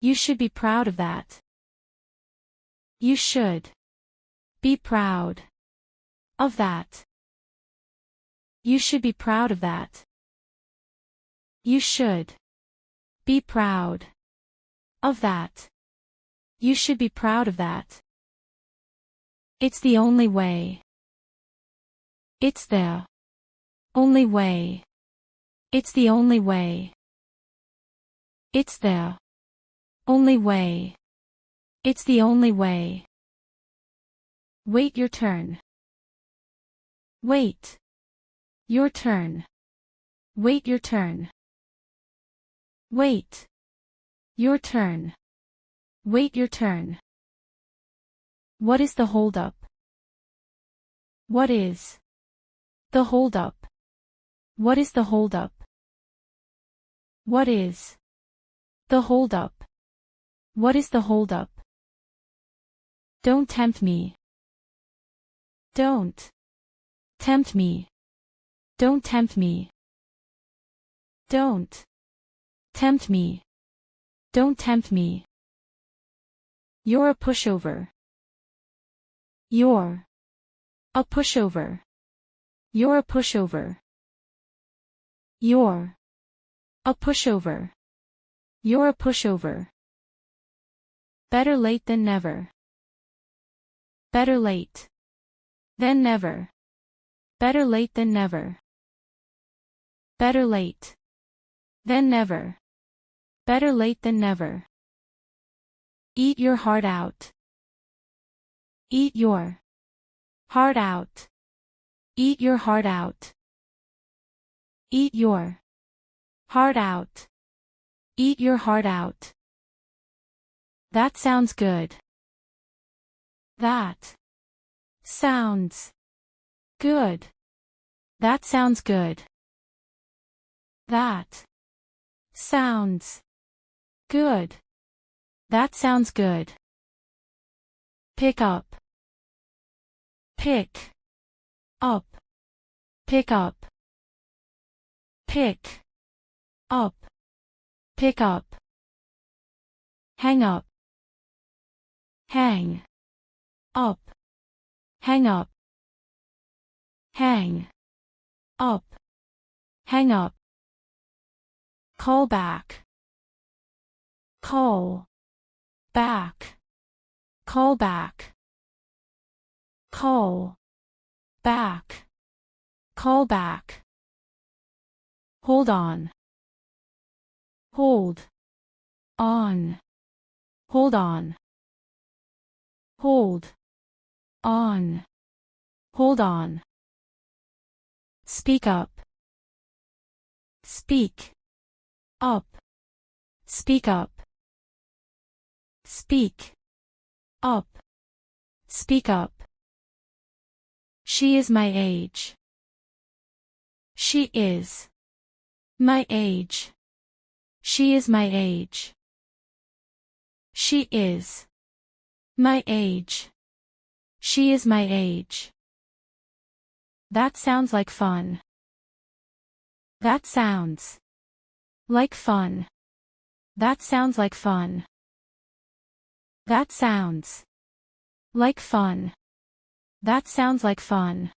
You should be proud of that. You should be proud of that. You should be proud of that. You should be proud of that. You should be proud of that. It's the only way. It's the only way. It's the only way. It's the only way. It's the only way. Wait your turn. Wait your turn. Wait your turn. Wait your turn. Wait your turn. What is the hold-up? What is the hold-up? What is the hold-up? What is the hold-up? What is the hold-up? Don't tempt me. Don't tempt me. Don't tempt me. Don't tempt me. Don't tempt me. You're a pushover. You're a pushover. You're a pushover. You're a pushover. You're a pushover. Better late than never. Better late than never. Better late than never. Better late than never. Better late than never. Eat your heart out. Eat your heart out. Eat your heart out. Eat your heart out. Eat your heart out. That sounds good. That sounds good. That sounds good. That sounds good. That sounds good. Pick up. Pick up. Pick up. Pick up. Pick up. Hang up. Hang up. Hang up. Hang up. Hang up. Call back. Call back. Call back. Call back. Call back. Hold on. Hold on. Hold on. Hold on. Hold on. Speak up. Speak up. Speak up. Speak up. Speak up. She is my age. She is my age. She is my age. She is my age. She is my age. That sounds like fun. That sounds like fun. That sounds like fun. That sounds like fun. That sounds like fun.